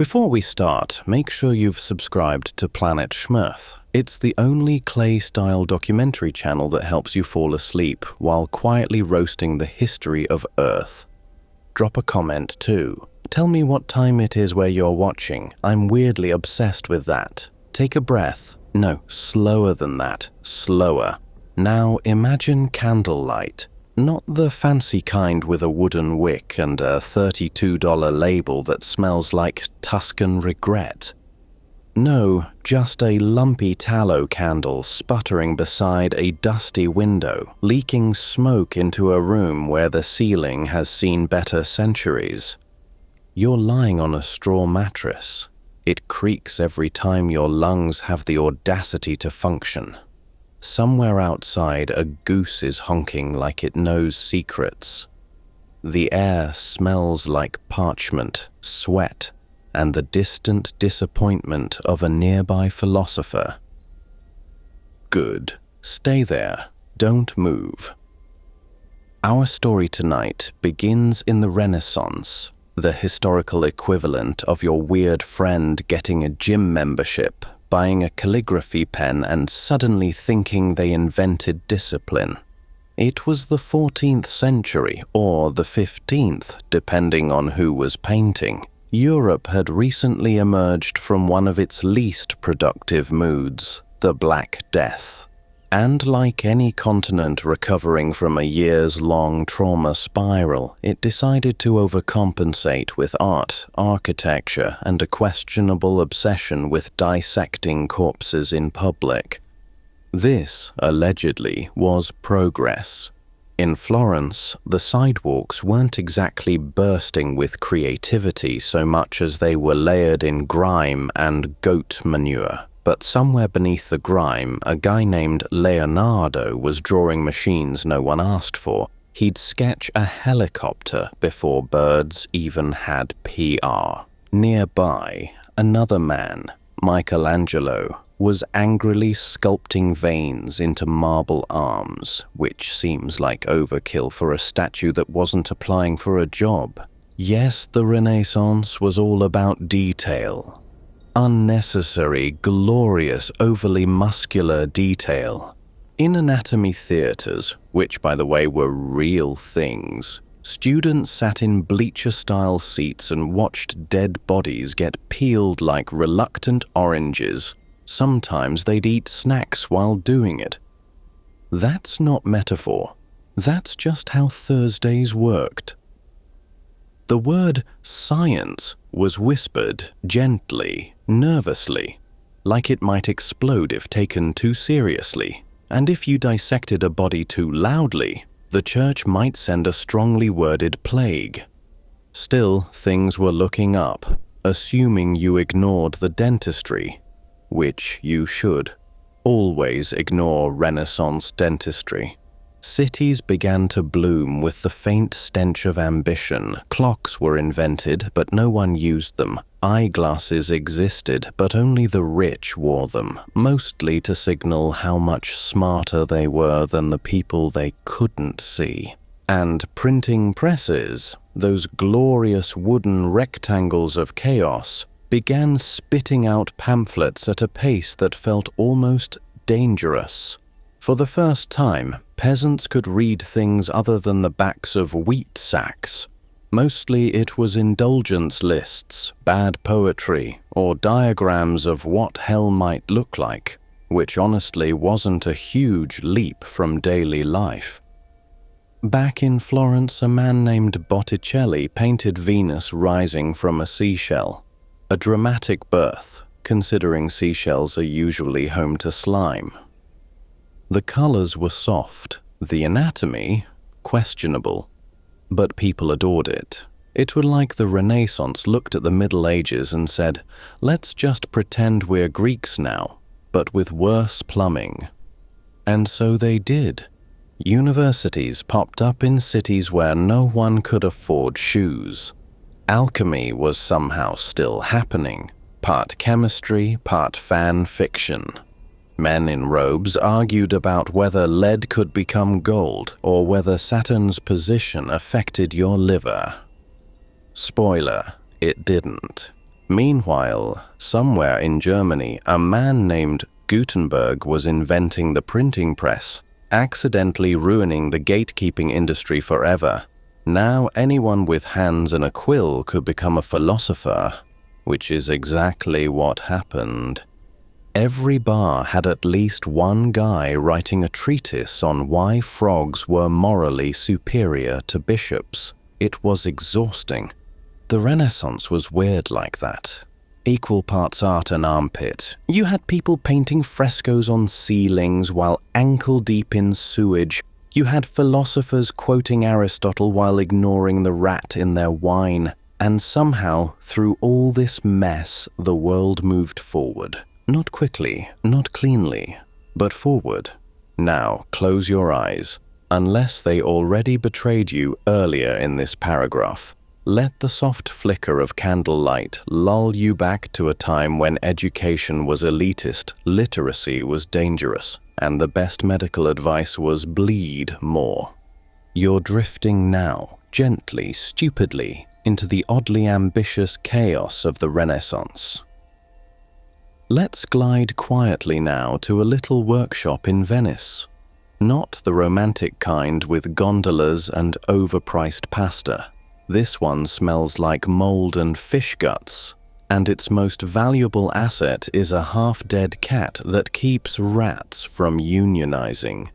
Before we start, make sure you've subscribed to Planet Schmirth. It's the only clay-style documentary channel that helps you fall asleep while quietly roasting the history of Earth. Drop a comment too. Tell me what time it is where you're watching. I'm weirdly obsessed with that. Take a breath. No, slower than that. Slower. Now imagine candlelight. Not the fancy kind with a wooden wick and a $32 label that smells like Tuscan regret. No, just a lumpy tallow candle sputtering beside a dusty window, leaking smoke into a room where the ceiling has seen better centuries. You're lying on a straw mattress. It creaks every time your lungs have the audacity to function. Somewhere outside, a goose is honking like it knows secrets. The air smells like parchment, sweat, and the distant disappointment of a nearby philosopher. Good. Stay there. Don't move. Our story tonight begins in the Renaissance, the historical equivalent of your weird friend getting a gym membership, buying a calligraphy pen, and suddenly thinking they invented discipline. It was the 14th century, or the 15th, depending on who was painting. Europe had recently emerged from one of its least productive moods, the Black Death. And like any continent recovering from a years-long trauma spiral, it decided to overcompensate with art, architecture, and a questionable obsession with dissecting corpses in public. This, allegedly, was progress. In Florence, the sidewalks weren't exactly bursting with creativity so much as they were layered in grime and goat manure. But somewhere beneath the grime, a guy named Leonardo was drawing machines no one asked for. He'd sketch a helicopter before birds even had PR. Nearby, another man, Michelangelo, was angrily sculpting veins into marble arms, which seems like overkill for a statue that wasn't applying for a job. Yes, the Renaissance was all about detail. Unnecessary, glorious, overly muscular detail. In anatomy theaters, which by the way were real things, students sat in bleacher-style seats and watched dead bodies get peeled like reluctant oranges. Sometimes they'd eat snacks while doing it. That's not metaphor. That's just how Thursdays worked. The word science was whispered gently, nervously, like it might explode if taken too seriously. And if you dissected a body too loudly, the church might send a strongly worded plague. Still, things were looking up, assuming you ignored the dentistry, which you should. Always ignore Renaissance dentistry. Cities began to bloom with the faint stench of ambition. Clocks were invented, but no one used them. Eyeglasses existed, but only the rich wore them, mostly to signal how much smarter they were than the people they couldn't see. And printing presses, those glorious wooden rectangles of chaos, began spitting out pamphlets at a pace that felt almost dangerous. For the first time, peasants could read things other than the backs of wheat sacks. Mostly it was indulgence lists, bad poetry, or diagrams of what hell might look like, which honestly wasn't a huge leap from daily life. Back in Florence, a man named Botticelli painted Venus rising from a seashell. A dramatic birth, considering seashells are usually home to slime. The colors were soft, the anatomy questionable, but people adored it. It was like the Renaissance looked at the Middle Ages and said, let's just pretend we're Greeks now, but with worse plumbing. And so they did. Universities popped up in cities where no one could afford shoes. Alchemy was somehow still happening, part chemistry, part fan fiction. Men in robes argued about whether lead could become gold or whether Saturn's position affected your liver. Spoiler, it didn't. Meanwhile, somewhere in Germany, a man named Gutenberg was inventing the printing press, accidentally ruining the gatekeeping industry forever. Now anyone with hands and a quill could become a philosopher, which is exactly what happened. Every bar had at least one guy writing a treatise on why frogs were morally superior to bishops. It was exhausting. The Renaissance was weird like that. Equal parts art and armpit. You had people painting frescoes on ceilings while ankle-deep in sewage. You had philosophers quoting Aristotle while ignoring the rat in their wine. And somehow, through all this mess, the world moved forward. Not quickly, not cleanly, but forward. Now, close your eyes. Unless they already betrayed you earlier in this paragraph. Let the soft flicker of candlelight lull you back to a time when education was elitist, literacy was dangerous, and the best medical advice was bleed more. You're drifting now, gently, stupidly, into the oddly ambitious chaos of the Renaissance. Let's glide quietly now to a little workshop in Venice. Not the romantic kind with gondolas and overpriced pasta. This one smells like mold and fish guts, and its most valuable asset is a half-dead cat that keeps rats from unionizing.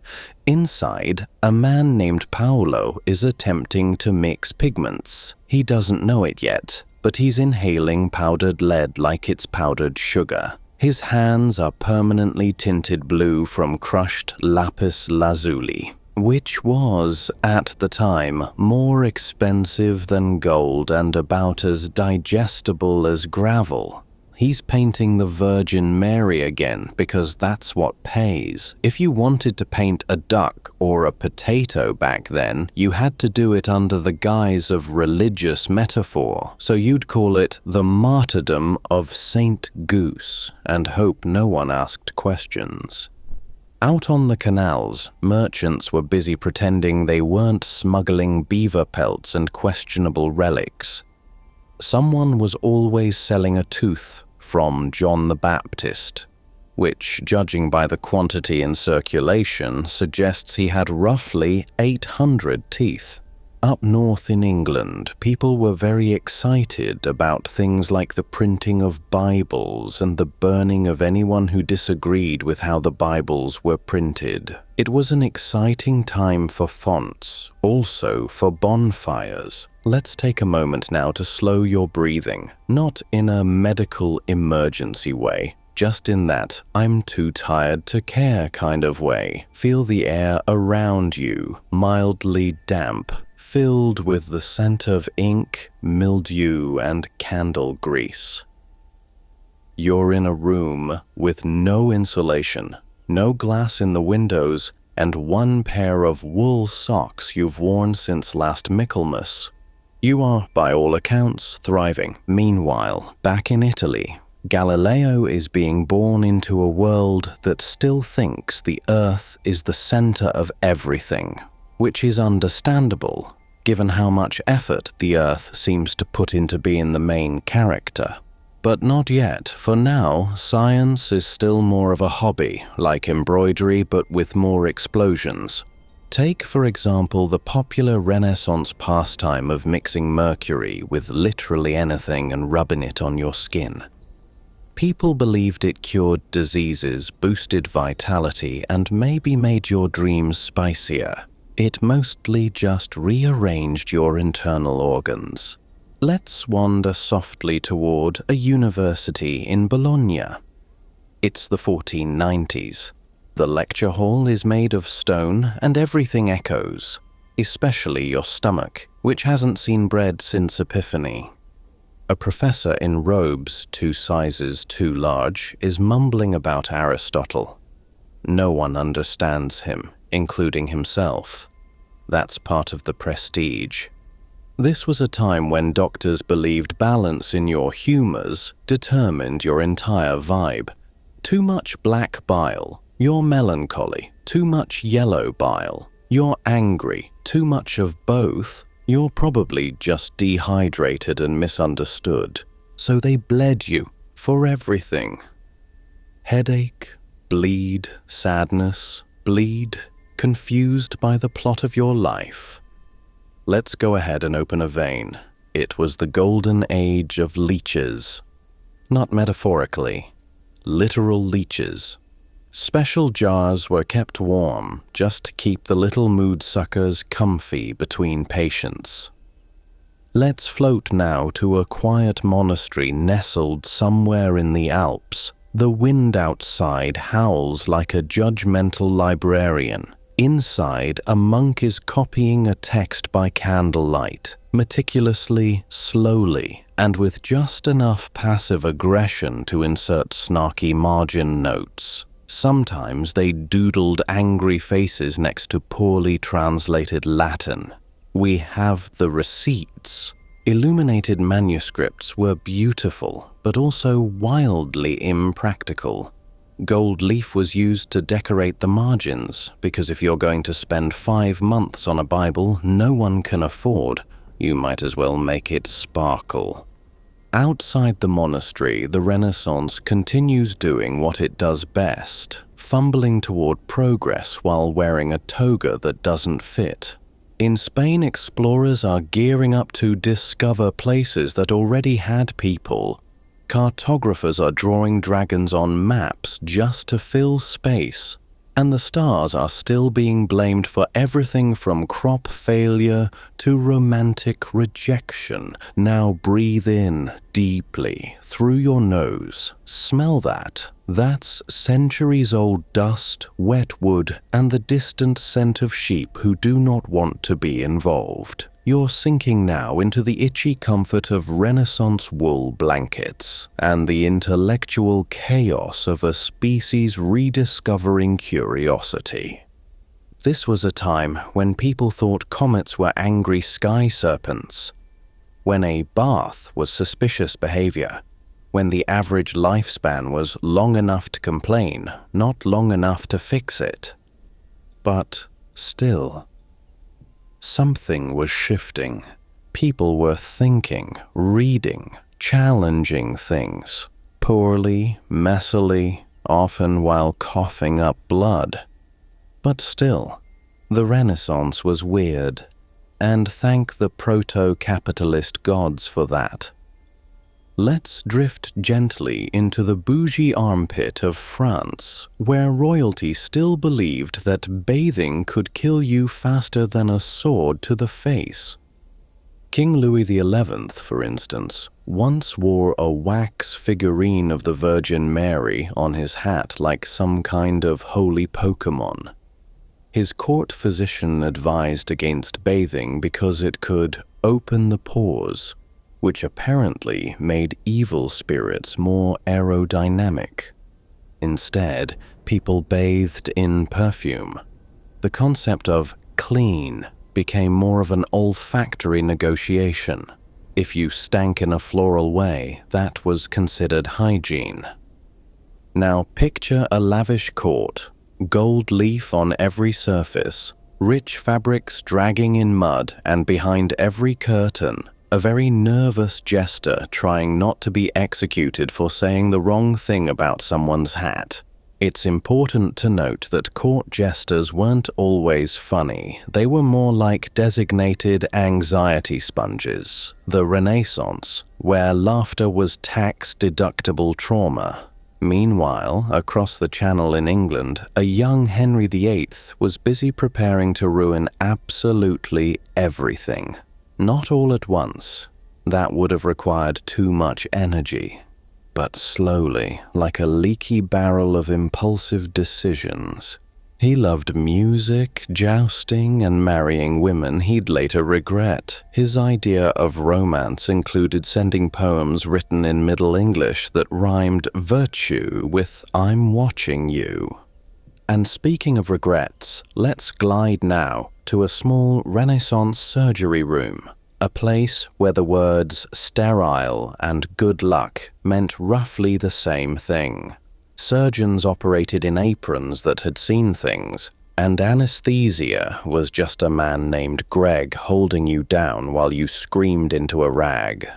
Inside, a man named Paolo is attempting to mix pigments. He doesn't know it yet, but he's inhaling powdered lead like it's powdered sugar. His hands are permanently tinted blue from crushed lapis lazuli, which was, at the time, more expensive than gold and about as digestible as gravel. He's painting the Virgin Mary again because that's what pays. If you wanted to paint a duck or a potato back then, you had to do it under the guise of religious metaphor, so you'd call it the martyrdom of Saint Goose and hope no one asked questions. Out on the canals, merchants were busy pretending they weren't smuggling beaver pelts and questionable relics. Someone was always selling a tooth from John the Baptist, which, judging by the quantity in circulation, suggests he had roughly 800 teeth. Up north in England, people were very excited about things like the printing of Bibles and the burning of anyone who disagreed with how the Bibles were printed. It was an exciting time for fonts, also for bonfires. Let's take a moment now to slow your breathing, not in a medical emergency way, just in that I'm too tired to care kind of way. Feel the air around you, mildly damp, filled with the scent of ink, mildew, and candle grease. You're in a room with no insulation, no glass in the windows, and one pair of wool socks you've worn since last Michaelmas. You are, by all accounts, thriving. Meanwhile, back in Italy, Galileo is being born into a world that still thinks the Earth is the center of everything, which is understandable, given how much effort the Earth seems to put into being the main character. But not yet. For now, science is still more of a hobby, like embroidery but with more explosions. Take, for example, the popular Renaissance pastime of mixing mercury with literally anything and rubbing it on your skin. People believed it cured diseases, boosted vitality, and maybe made your dreams spicier. It mostly just rearranged your internal organs. Let's wander softly toward a university in Bologna. It's the 1490s. The lecture hall is made of stone and everything echoes, especially your stomach, which hasn't seen bread since Epiphany. A professor in robes 2 sizes too large is mumbling about Aristotle. No one understands him, including himself. That's part of the prestige. This was a time when doctors believed balance in your humors determined your entire vibe. Too much black bile, you're melancholy. Too much yellow bile, you're angry. Too much of both, you're probably just dehydrated and misunderstood. so they bled you for everything. Headache, bleed, sadness, bleed, confused by the plot of your life. Let's go ahead and open a vein. It was the golden age of leeches. Not metaphorically, literal leeches. Special jars were kept warm just to keep the little mood suckers comfy between patients. Let's float now to a quiet monastery nestled somewhere in the Alps. The wind outside howls like a judgmental librarian. Inside, a monk is copying a text by candlelight, meticulously, slowly, and with just enough passive aggression to insert snarky margin notes. Sometimes they doodled angry faces next to poorly translated Latin. We have the receipts. Illuminated manuscripts were beautiful, but also wildly impractical. Gold leaf was used to decorate the margins, because if you're going to spend 5 months on a Bible no one can afford, you might as well make it sparkle. Outside the monastery, the Renaissance continues doing what it does best, fumbling toward progress while wearing a toga that doesn't fit. In Spain, explorers are gearing up to discover places that already had people. Cartographers are drawing dragons on maps just to fill space, and the stars are still being blamed for everything from crop failure to romantic rejection. Now breathe in deeply through your nose. Smell that. That's centuries-old dust, wet wood, and the distant scent of sheep who do not want to be involved. You're sinking now into the itchy comfort of Renaissance wool blankets and the intellectual chaos of a species rediscovering curiosity. This was a time when people thought comets were angry sky serpents, when a bath was suspicious behavior, when the average lifespan was long enough to complain, not long enough to fix it. But still, something was shifting. People were thinking, reading, challenging things, poorly, messily, often while coughing up blood. But still, the Renaissance was weird, and thank the proto-capitalist gods for that. Let's drift gently into the bougie armpit of France, where royalty still believed that bathing could kill you faster than a sword to the face. King Louis XI, for instance, once wore a wax figurine of the Virgin Mary on his hat like some kind of holy Pokemon. His court physician advised against bathing because it could open the pores, which apparently made evil spirits more aerodynamic. Instead, people bathed in perfume. The concept of clean became more of an olfactory negotiation. If you stank in a floral way, that was considered hygiene. Now picture a lavish court, gold leaf on every surface, rich fabrics dragging in mud, and behind every curtain, a very nervous jester trying not to be executed for saying the wrong thing about someone's hat. It's important to note that court jesters weren't always funny. They were more like designated anxiety sponges. The Renaissance, where laughter was tax-deductible trauma. Meanwhile, across the Channel in England, a young Henry VIII was busy preparing to ruin absolutely everything. Not all at once. That would have required too much energy. But slowly, like a leaky barrel of impulsive decisions. He loved music, jousting, and marrying women he'd later regret. His idea of romance included sending poems written in Middle English that rhymed virtue with "I'm watching you." And speaking of regrets, let's glide now to a small Renaissance surgery room, a place where the words sterile and good luck meant roughly the same thing. Surgeons operated in aprons that had seen things, and anesthesia was just a man named Greg holding you down while you screamed into a rag.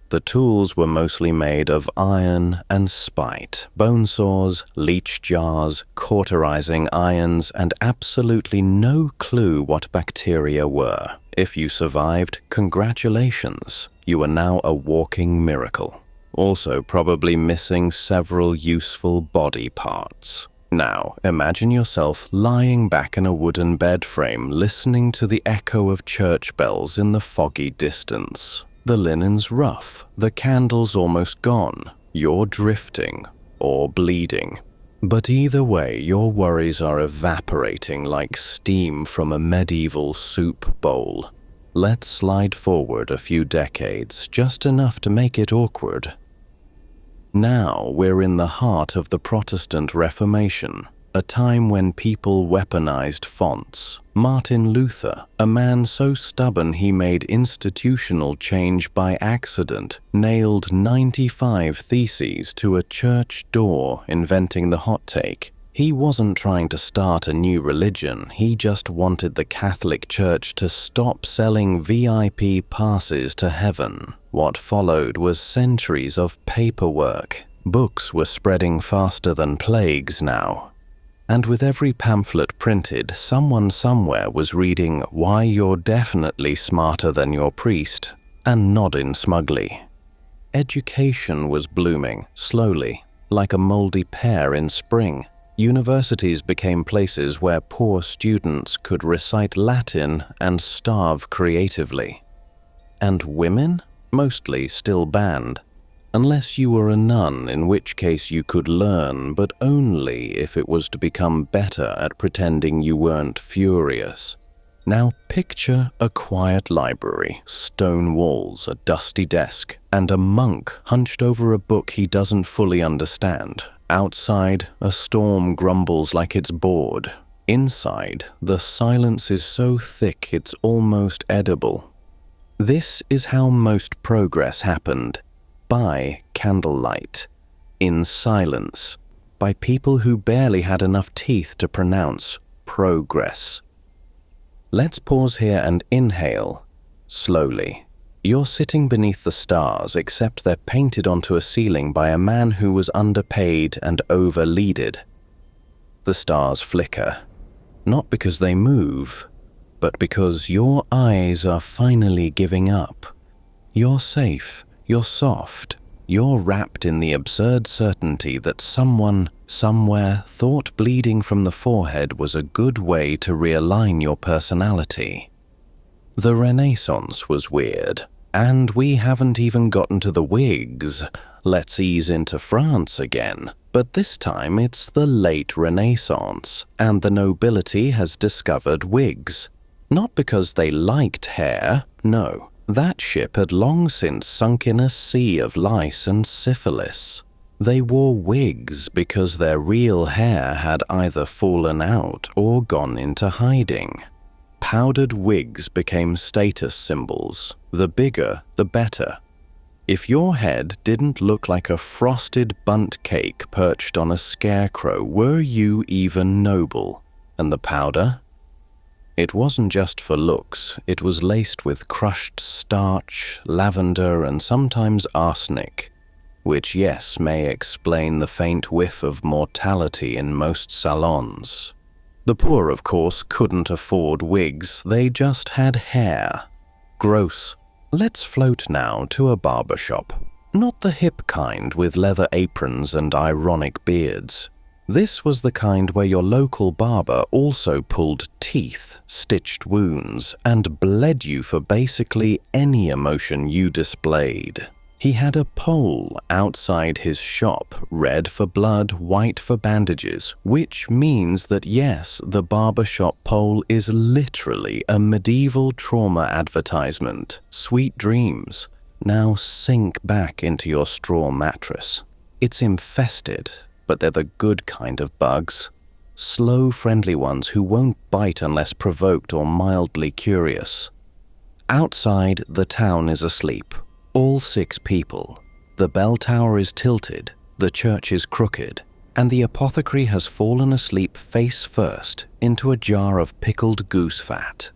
The tools were mostly made of iron and spite, bone saws, leech jars, cauterizing irons, and absolutely no clue what bacteria were. If you survived, congratulations, you are now a walking miracle. Also probably missing several useful body parts. Now, imagine yourself lying back in a wooden bed frame listening to the echo of church bells in the foggy distance. The linen's rough, the candle's almost gone, you're drifting or bleeding. But either way, your worries are evaporating like steam from a medieval soup bowl. Let's slide forward a few decades, just enough to make it awkward. Now we're in the heart of the Protestant Reformation, a time when people weaponized fonts. Martin Luther, a man so stubborn he made institutional change by accident, nailed 95 theses to a church door, inventing the hot take. He wasn't trying to start a new religion, he just wanted the Catholic Church to stop selling VIP passes to heaven. What followed was centuries of paperwork. Books were spreading faster than plagues now. And with every pamphlet printed, someone somewhere was reading why you're definitely smarter than your priest, and nodding smugly. Education was blooming, slowly, like a moldy pear in spring. Universities became places where poor students could recite Latin and starve creatively. And women? Mostly still banned. Unless you were a nun, in which case you could learn, but only if it was to become better at pretending you weren't furious. Now picture a quiet library, stone walls, a dusty desk, and a monk hunched over a book he doesn't fully understand. Outside, a storm grumbles like it's bored. Inside, the silence is so thick it's almost edible. This is how most progress happened. By candlelight, in silence, by people who barely had enough teeth to pronounce progress. Let's pause here and inhale, slowly. You're sitting beneath the stars, except they're painted onto a ceiling by a man who was underpaid and over-leaded. The stars flicker, not because they move, but because your eyes are finally giving up. You're safe. You're soft. You're wrapped in the absurd certainty that someone, somewhere, thought bleeding from the forehead was a good way to realign your personality. The Renaissance was weird, and we haven't even gotten to the wigs. Let's ease into France again. But this time it's the late Renaissance, and the nobility has discovered wigs. Not because they liked hair, no. That ship had long since sunk in a sea of lice and syphilis. They wore wigs because their real hair had either fallen out or gone into hiding. Powdered wigs became status symbols. The bigger, the better. If your head didn't look like a frosted bundt cake perched on a scarecrow, were you even noble? And the powder? It wasn't just for looks, it was laced with crushed starch, lavender, and sometimes arsenic, which, yes, may explain the faint whiff of mortality in most salons. The poor, of course, couldn't afford wigs, they just had hair. Gross. Let's float now to a barber shop. Not the hip kind with leather aprons and ironic beards. This was the kind where your local barber also pulled teeth, stitched wounds, and bled you for basically any emotion you displayed. He had a pole outside his shop, red for blood, white for bandages, which means that yes, the barbershop pole is literally a medieval trauma advertisement. Sweet dreams. Now sink back into your straw mattress. It's infested, but they're the good kind of bugs. Slow, friendly ones who won't bite unless provoked or mildly curious. Outside, the town is asleep. All 6 people. The bell tower is tilted, the church is crooked, and the apothecary has fallen asleep face first into a jar of pickled goose fat.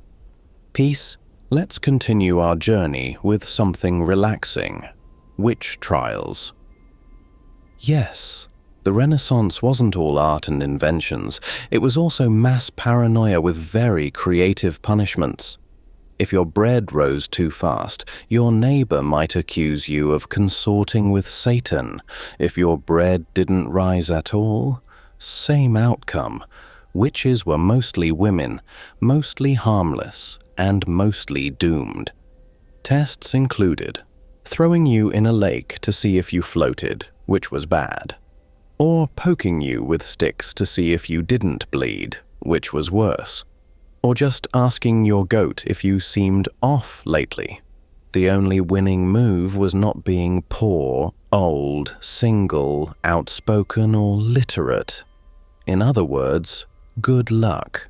Peace. Let's continue our journey with something relaxing. Witch trials. Yes, the Renaissance wasn't all art and inventions. It was also mass paranoia with very creative punishments. If your bread rose too fast, your neighbor might accuse you of consorting with Satan. If your bread didn't rise at all, same outcome. Witches were mostly women, mostly harmless, and mostly doomed. Tests included throwing you in a lake to see if you floated, which was bad, or poking you with sticks to see if you didn't bleed, which was worse, or just asking your goat if you seemed off lately. The only winning move was not being poor, old, single, outspoken, or literate. In other words, good luck.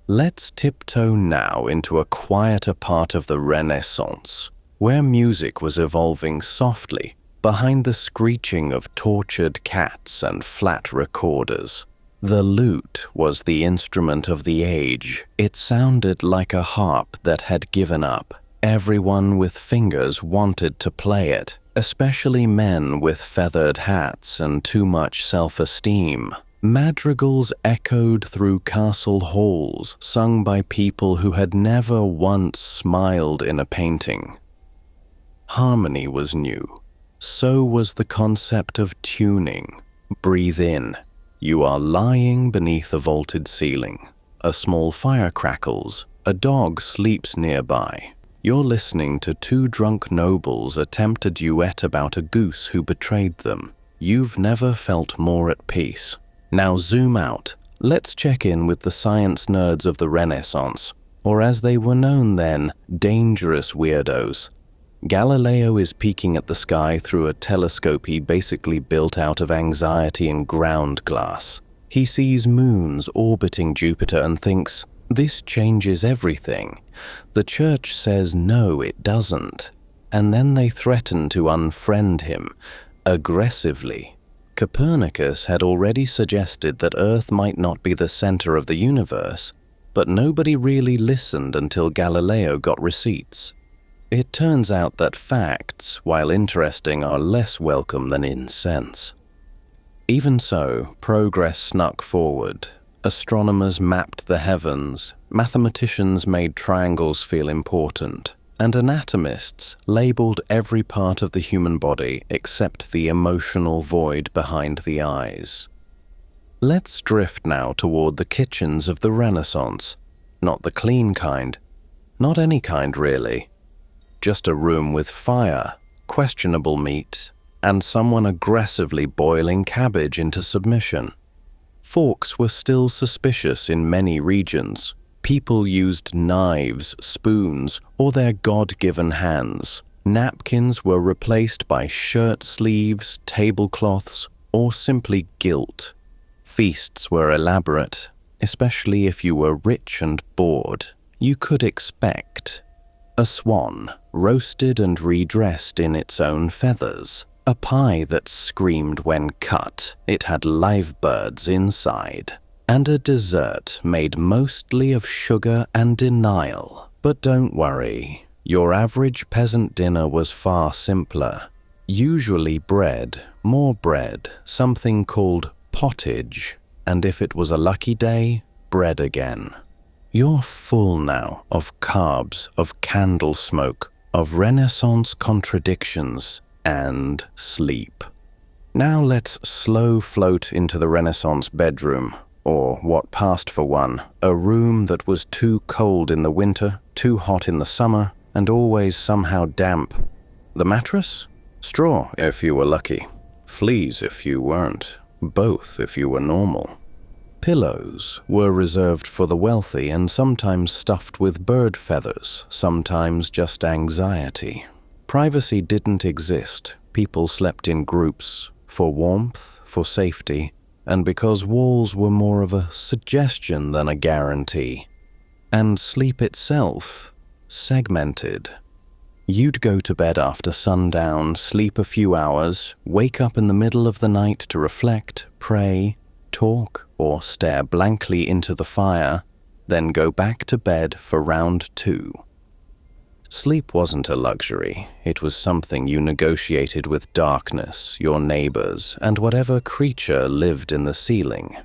Let's tiptoe now into a quieter part of the Renaissance, where music was evolving softly behind the screeching of tortured cats and flat recorders. The lute was the instrument of the age. It sounded like a harp that had given up. Everyone with fingers wanted to play it, especially men with feathered hats and too much self-esteem. Madrigals echoed through castle halls, sung by people who had never once smiled in a painting. Harmony was new. So was the concept of tuning. Breathe in. You are lying beneath a vaulted ceiling. A small fire crackles. A dog sleeps nearby. You're listening to two drunk nobles attempt a duet about a goose who betrayed them. You've never felt more at peace. Now zoom out. Let's check in with the science nerds of the Renaissance, or as they were known then, dangerous weirdos. Galileo is peeking at the sky through a telescope he basically built out of anxiety and ground glass. He sees moons orbiting Jupiter and thinks, this changes everything. The church says no, it doesn't. And then they threaten to unfriend him, aggressively. Copernicus had already suggested that Earth might not be the center of the universe, but nobody really listened until Galileo got receipts. It turns out that facts, while interesting, are less welcome than incense. Even so, progress snuck forward. Astronomers mapped the heavens, mathematicians made triangles feel important, and anatomists labeled every part of the human body except the emotional void behind the eyes. Let's drift now toward the kitchens of the Renaissance. Not the clean kind. Not any kind, really. Just a room with fire, questionable meat, and someone aggressively boiling cabbage into submission. Forks were still suspicious in many regions. People used knives, spoons, or their God-given hands. Napkins were replaced by shirt sleeves, tablecloths, or simply gilt. Feasts were elaborate, especially if you were rich and bored. You could expect a swan, roasted and redressed in its own feathers. A pie that screamed when cut. It had live birds inside. And a dessert made mostly of sugar and denial. But don't worry, your average peasant dinner was far simpler. Usually bread, more bread, something called pottage, and if it was a lucky day, bread again. You're full now of carbs, of candle smoke, of Renaissance contradictions, and sleep. Now let's slow float into the Renaissance bedroom, or what passed for one, a room that was too cold in the winter, too hot in the summer, and always somehow damp. The mattress? Straw, if you were lucky. Fleas if you weren't. Both if you were normal. Pillows were reserved for the wealthy and sometimes stuffed with bird feathers, sometimes just anxiety. Privacy didn't exist. People slept in groups, for warmth, for safety, and because walls were more of a suggestion than a guarantee. And sleep itself, segmented. You'd go to bed after sundown, sleep a few hours, wake up in the middle of the night to reflect, pray, talk, or stare blankly into the fire, then go back to bed for round 2. Sleep wasn't a luxury. It was something you negotiated with darkness, your neighbors, and whatever creature lived in the ceiling.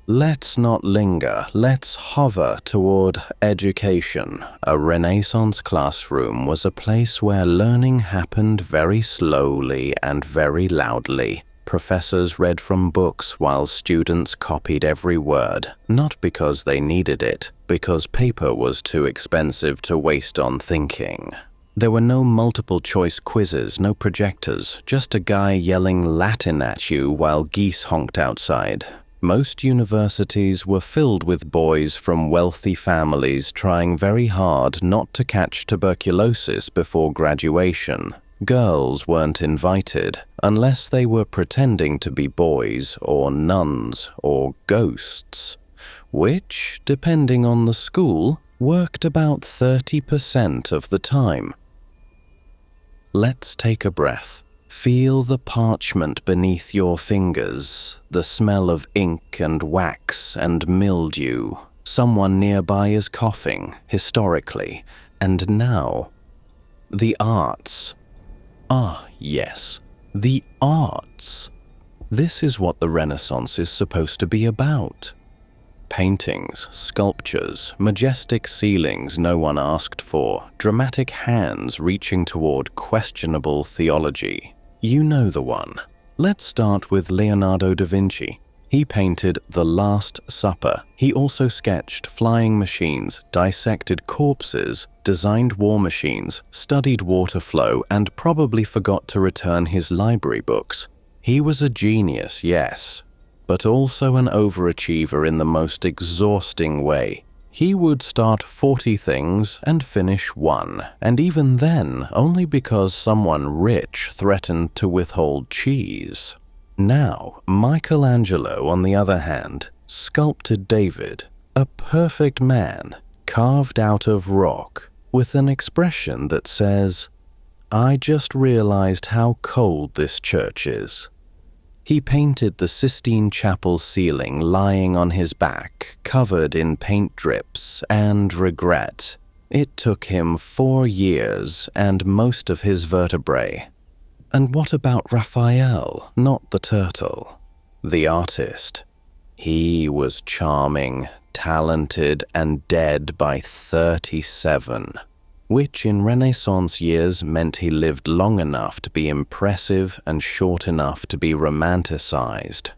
Let's not linger. Let's hover toward education. A Renaissance classroom was a place where learning happened very slowly and very loudly. Professors read from books while students copied every word, not because they needed it, because paper was too expensive to waste on thinking. There were no multiple-choice quizzes, no projectors, just a guy yelling Latin at you while geese honked outside. Most universities were filled with boys from wealthy families trying very hard not to catch tuberculosis before graduation. Girls weren't invited unless they were pretending to be boys or nuns or ghosts, which, depending on the school, worked about 30% of the time. Let's take a breath. Feel the parchment beneath your fingers, the smell of ink and wax and mildew. Someone nearby is coughing, historically, and now. The arts. Ah, yes, the arts. This is what the Renaissance is supposed to be about. Paintings, sculptures, majestic ceilings no one asked for, dramatic hands reaching toward questionable theology. You know the one. Let's start with Leonardo da Vinci. He painted The Last Supper. He also sketched flying machines, dissected corpses, designed war machines, studied water flow, and probably forgot to return his library books. He was a genius, yes, but also an overachiever in the most exhausting way. He would start 40 things and finish 1, and even then only because someone rich threatened to withhold cheese. Now, Michelangelo, on the other hand, sculpted David, a perfect man, carved out of rock, with an expression that says, "I just realized how cold this church is." He painted the Sistine Chapel ceiling lying on his back, covered in paint drips and regret. It took him 4 years and most of his vertebrae. And what about Raphael, not the turtle? The artist. He was charming, talented, and dead by 37, which in Renaissance years meant he lived long enough to be impressive and short enough to be romanticized.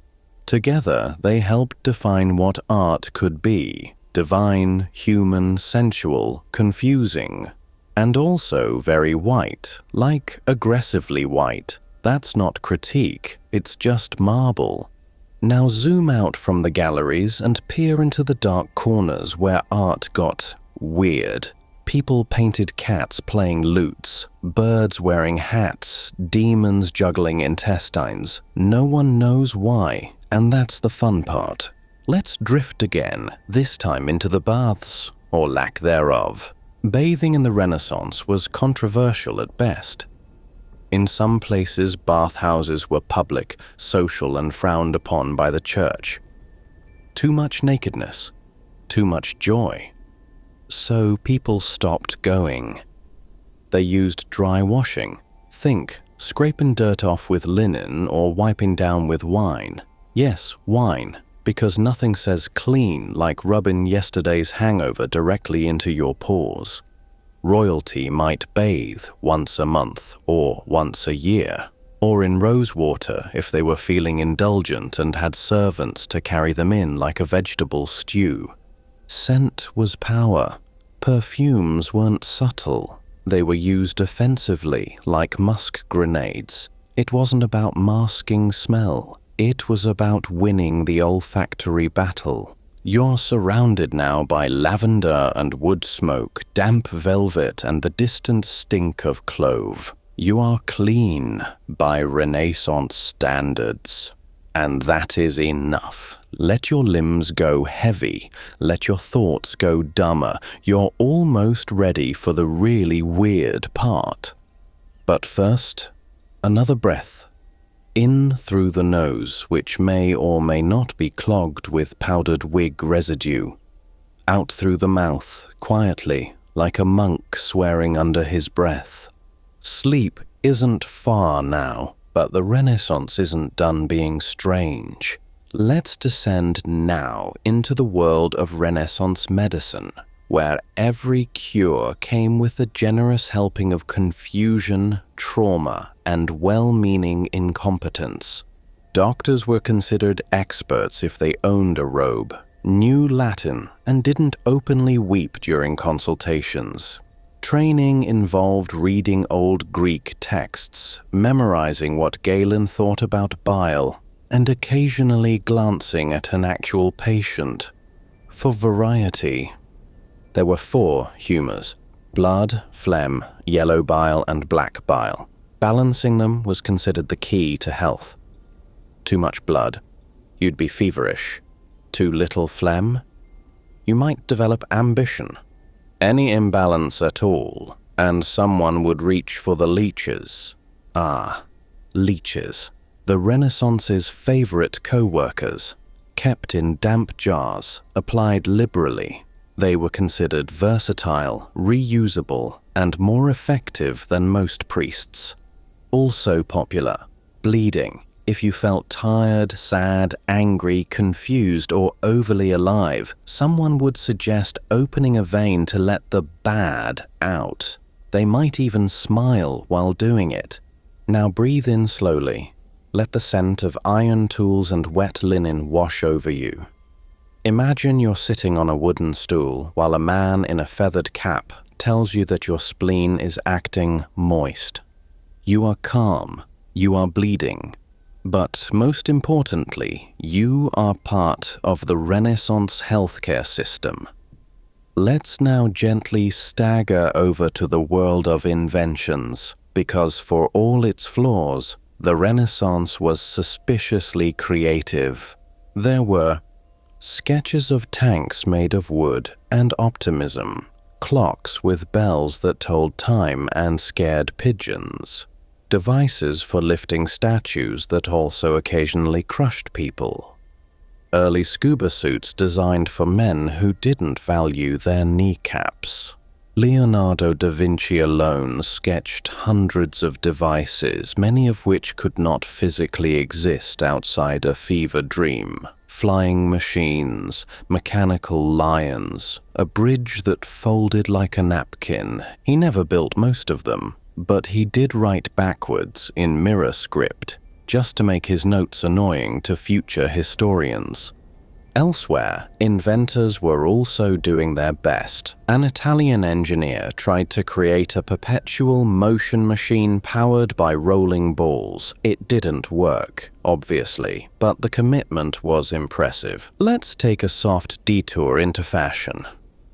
Together, they helped define what art could be: divine, human, sensual, confusing. And also very white, like aggressively white. That's not critique, it's just marble. Now zoom out from the galleries and peer into the dark corners where art got weird. People painted cats playing lutes, birds wearing hats, demons juggling intestines. No one knows why, and that's the fun part. Let's drift again, this time into the baths, or lack thereof. Bathing in the Renaissance was controversial at best. In some places, bathhouses were public, social, and frowned upon by the church. Too much nakedness, too much joy. So people stopped going. They used dry washing. Think, scraping dirt off with linen or wiping down with wine. Yes, wine. Because nothing says clean like rubbing yesterday's hangover directly into your pores. Royalty might bathe once a month or once a year, or in rose water if they were feeling indulgent and had servants to carry them in like a vegetable stew. Scent was power. Perfumes weren't subtle. They were used offensively like musk grenades. It wasn't about masking smell. It was about winning the olfactory battle. You're surrounded now by lavender and wood smoke, damp velvet, and the distant stink of clove. You are clean by Renaissance standards. And that is enough. Let your limbs go heavy. Let your thoughts go dumber. You're almost ready for the really weird part. But first, another breath. In through the nose, which may or may not be clogged with powdered wig residue. Out through the mouth, quietly, like a monk swearing under his breath. Sleep isn't far now, but the Renaissance isn't done being strange. Let's descend now into the world of Renaissance medicine, where every cure came with a generous helping of confusion, trauma, and well-meaning incompetence. Doctors were considered experts if they owned a robe, knew Latin, and didn't openly weep during consultations. Training involved reading old Greek texts, memorizing what Galen thought about bile, and occasionally glancing at an actual patient. For variety, there were 4 humors: blood, phlegm, yellow bile, and black bile. Balancing them was considered the key to health. Too much blood, you'd be feverish. Too little phlegm, you might develop ambition. Any imbalance at all, and someone would reach for the leeches. Ah, leeches. The Renaissance's favorite co-workers, kept in damp jars, applied liberally. They were considered versatile, reusable, and more effective than most priests. Also popular, bleeding. If you felt tired, sad, angry, confused, or overly alive, someone would suggest opening a vein to let the bad out. They might even smile while doing it. Now breathe in slowly. Let the scent of iron tools and wet linen wash over you. Imagine you're sitting on a wooden stool while a man in a feathered cap tells you that your spleen is acting moist. You are calm. You are bleeding. But most importantly, you are part of the Renaissance healthcare system. Let's now gently stagger over to the world of inventions, because for all its flaws, the Renaissance was suspiciously creative. There were sketches of tanks made of wood and optimism, clocks with bells that told time and scared pigeons, devices for lifting statues that also occasionally crushed people, early scuba suits designed for men who didn't value their kneecaps. Leonardo da Vinci alone sketched hundreds of devices, many of which could not physically exist outside a fever dream. Flying machines, mechanical lions, a bridge that folded like a napkin. He never built most of them, but he did write backwards in mirror script, just to make his notes annoying to future historians. Elsewhere, inventors were also doing their best. An Italian engineer tried to create a perpetual motion machine powered by rolling balls. It didn't work, obviously, but the commitment was impressive. Let's take a soft detour into fashion.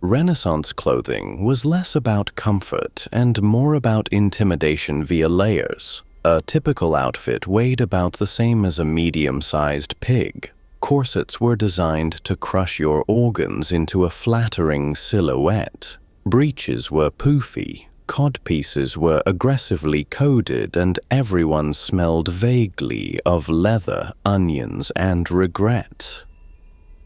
Renaissance clothing was less about comfort and more about intimidation via layers. A typical outfit weighed about the same as a medium-sized pig. Corsets were designed to crush your organs into a flattering silhouette. Breeches were poofy, codpieces were aggressively coded, and everyone smelled vaguely of leather, onions, and regret.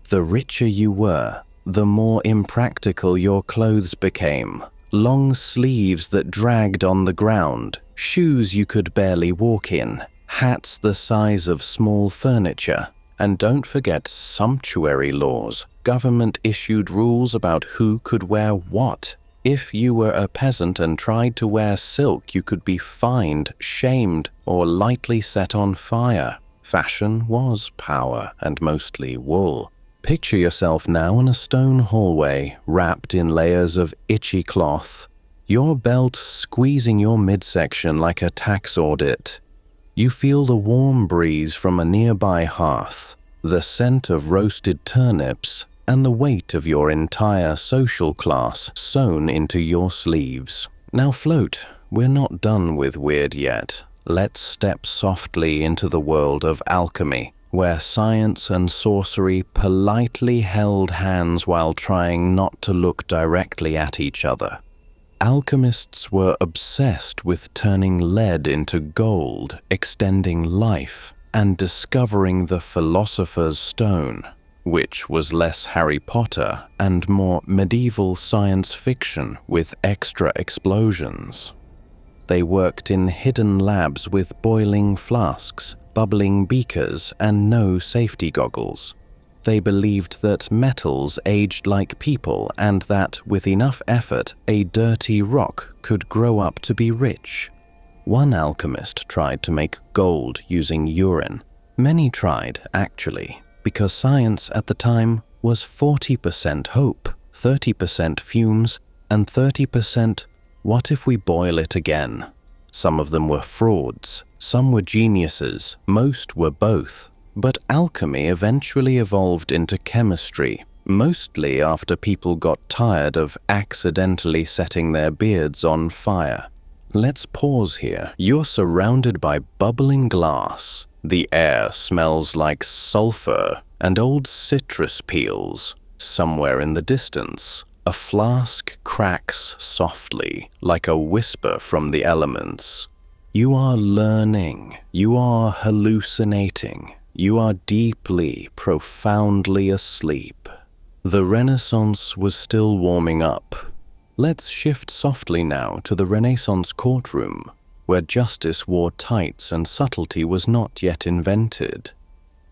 The richer you were, the more impractical your clothes became. Long sleeves that dragged on the ground, shoes you could barely walk in, hats the size of small furniture. And don't forget sumptuary laws. Government-issued rules about who could wear what. If you were a peasant and tried to wear silk, you could be fined, shamed, or lightly set on fire. Fashion was power, and mostly wool. Picture yourself now in a stone hallway, wrapped in layers of itchy cloth. Your belt squeezing your midsection like a tax audit. You feel the warm breeze from a nearby hearth, the scent of roasted turnips, and the weight of your entire social class sewn into your sleeves. Now float, we're not done with weird yet. Let's step softly into the world of alchemy, where science and sorcery politely held hands while trying not to look directly at each other. Alchemists were obsessed with turning lead into gold, extending life, and discovering the philosopher's stone. which was less Harry Potter and more medieval science fiction with extra explosions. They worked in hidden labs with boiling flasks, bubbling beakers, and no safety goggles. They believed that metals aged like people and that, with enough effort, a dirty rock could grow up to be rich. One alchemist tried to make gold using urine. Many tried, actually, because science at the time was 40% hope, 30% fumes, and 30% what if we boil it again? Some of them were frauds, some were geniuses, most were both. But alchemy eventually evolved into chemistry, mostly after people got tired of accidentally setting their beards on fire. Let's pause here. You're surrounded by bubbling glass. The air smells like sulfur and old citrus peels. Somewhere in the distance, a flask cracks softly, like a whisper from the elements. You are learning. You are hallucinating. You are deeply, profoundly asleep. The Renaissance was still warming up. Let's shift softly now to the Renaissance courtroom, where justice wore tights and subtlety was not yet invented.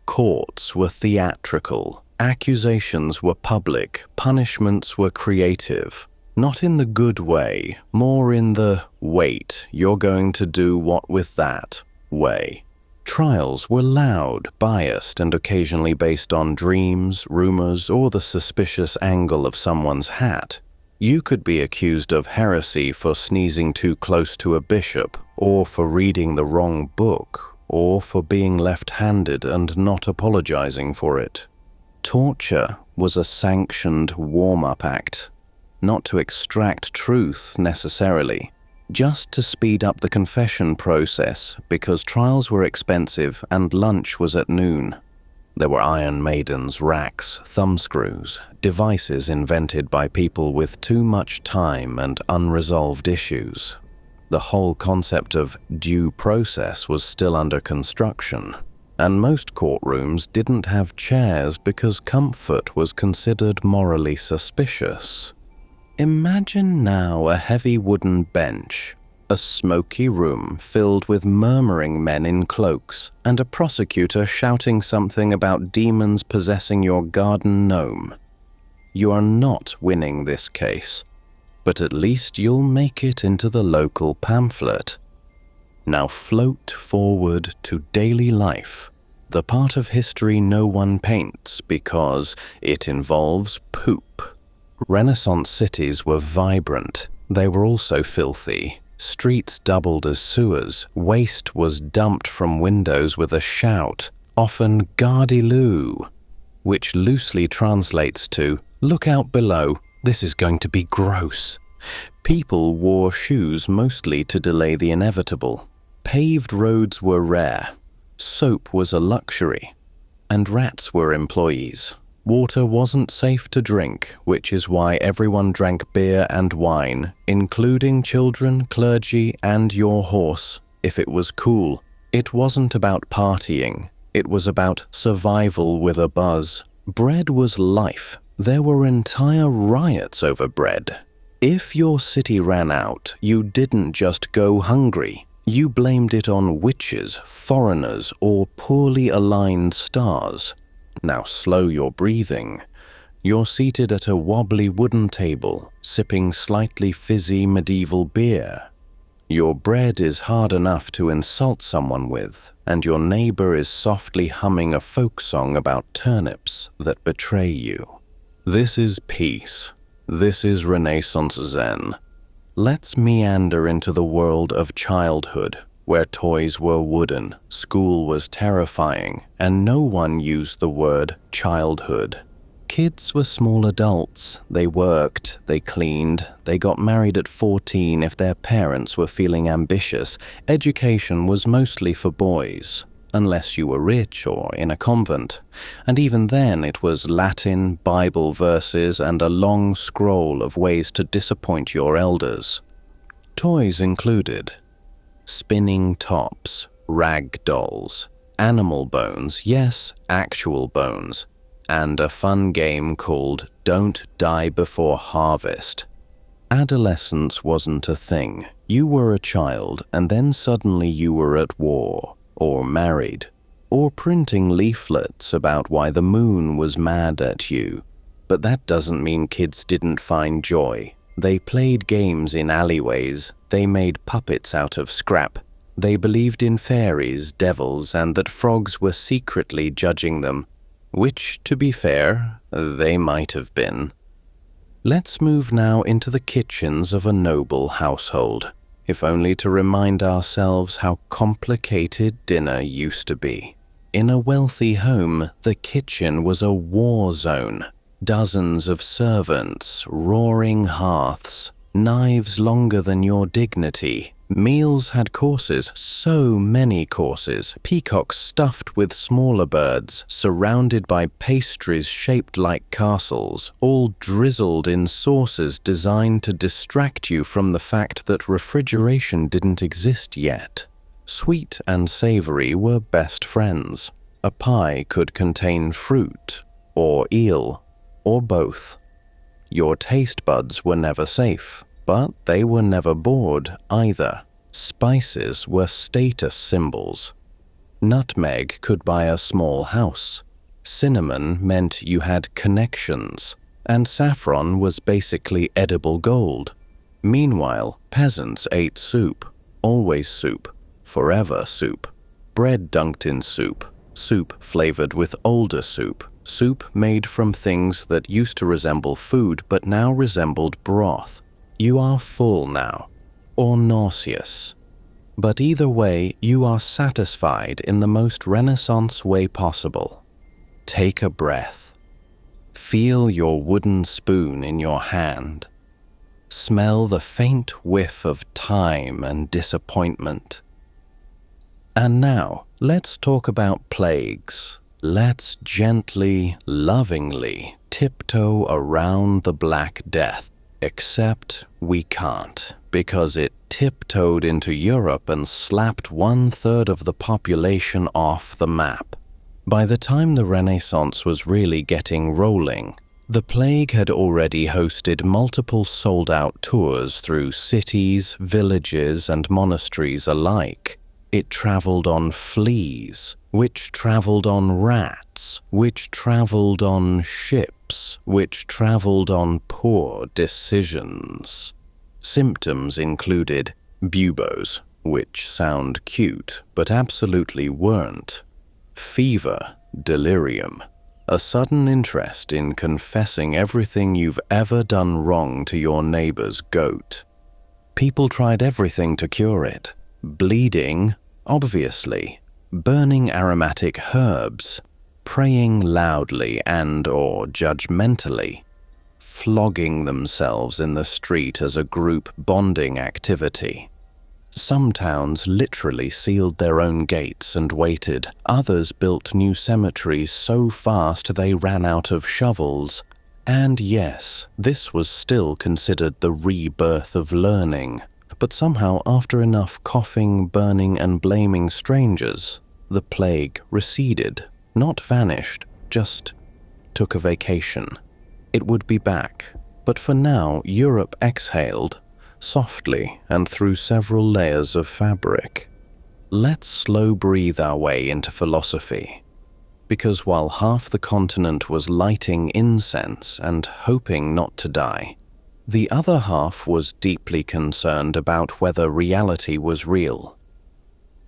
Courts were theatrical. Accusations were public, punishments were creative. Not in the good way, more in the wait, you're going to do what with that way. Trials were loud, biased, and occasionally based on dreams, rumors, or the suspicious angle of someone's hat. You could be accused of heresy for sneezing too close to a bishop, or for reading the wrong book, or for being left-handed and not apologizing for it. Torture was a sanctioned warm-up act, not to extract truth necessarily, just to speed up the confession process because trials were expensive and lunch was at noon. There were Iron Maidens, racks, thumbscrews, devices invented by people with too much time and unresolved issues. The whole concept of due process was still under construction. And most courtrooms didn't have chairs because comfort was considered morally suspicious. Imagine now a heavy wooden bench, a smoky room filled with murmuring men in cloaks, and a prosecutor shouting something about demons possessing your garden gnome. You are not winning this case, but at least you'll make it into the local pamphlet. Now float forward to daily life, the part of history no one paints because it involves poop. Renaissance cities were vibrant. They were also filthy. Streets doubled as sewers. Waste was dumped from windows with a shout, often "Gardiloo," which loosely translates to "Look out below, this is going to be gross." People wore shoes mostly to delay the inevitable. Paved roads were rare. Soap was a luxury. And rats were employees. Water wasn't safe to drink, which is why everyone drank beer and wine, including children, clergy, and your horse, if it was cool. It wasn't about partying. It was about survival with a buzz. Bread was life. There were entire riots over bread. If your city ran out, you didn't just go hungry. You blamed it on witches, foreigners, or poorly aligned stars. Now slow your breathing. You're seated at a wobbly wooden table, sipping slightly fizzy medieval beer. Your bread is hard enough to insult someone with, and your neighbor is softly humming a folk song about turnips that betray you. This is peace. This is Renaissance Zen. Let's meander into the world of childhood, where toys were wooden, school was terrifying, and no one used the word childhood. Kids were small adults. They worked, they cleaned, they got married at 14 if their parents were feeling ambitious. Education was mostly for boys, unless you were rich or in a convent. And even then it was Latin, Bible verses, and a long scroll of ways to disappoint your elders. Toys included spinning tops, rag dolls, animal bones, yes, actual bones, and a fun game called Don't Die Before Harvest. Adolescence wasn't a thing. You were a child, and then suddenly you were at war, or married, or printing leaflets about why the moon was mad at you. But that doesn't mean kids didn't find joy. They played games in alleyways, they made puppets out of scrap, they believed in fairies, devils, and that frogs were secretly judging them, which, to be fair, they might have been. Let's move now into the kitchens of a noble household, if only to remind ourselves how complicated dinner used to be. In a wealthy home, the kitchen was a war zone. Dozens of servants, roaring hearths, knives longer than your dignity. Meals had courses, so many courses, peacocks stuffed with smaller birds, surrounded by pastries shaped like castles, all drizzled in sauces designed to distract you from the fact that refrigeration didn't exist yet. Sweet and savory were best friends. A pie could contain fruit, or eel, or both. Your taste buds were never safe, but they were never bored either. Spices were status symbols. Nutmeg could buy a small house. Cinnamon meant you had connections, and saffron was basically edible gold. Meanwhile, peasants ate soup, always soup, forever soup, bread dunked in soup, soup flavored with older soup, soup made from things that used to resemble food but now resembled broth. You are full now, or nauseous. But either way, you are satisfied in the most Renaissance way possible. Take a breath. Feel your wooden spoon in your hand. Smell the faint whiff of time and disappointment. And now, let's talk about plagues. Let's gently, lovingly tiptoe around the Black Death. Except we can't, because it tiptoed into Europe and slapped 1/3 of the population off the map. By the time the Renaissance was really getting rolling, the plague had already hosted multiple sold-out tours through cities, villages, and monasteries alike. It traveled on fleas, which traveled on rats, which traveled on ships, which traveled on poor decisions. Symptoms included buboes, which sound cute but absolutely weren't, fever, delirium, a sudden interest in confessing everything you've ever done wrong to your neighbor's goat. People tried everything to cure it. Bleeding, obviously, burning aromatic herbs, praying loudly and/or judgmentally, flogging themselves in the street as a group bonding activity. Some towns literally sealed their own gates and waited. Others built new cemeteries so fast they ran out of shovels. And yes, this was still considered the rebirth of learning. But somehow, after enough coughing, burning, and blaming strangers, the plague receded. Not vanished, just took a vacation. It would be back, but for now, Europe exhaled, softly and through several layers of fabric. Let's slow breathe our way into philosophy, because while half the continent was lighting incense and hoping not to die, the other half was deeply concerned about whether reality was real.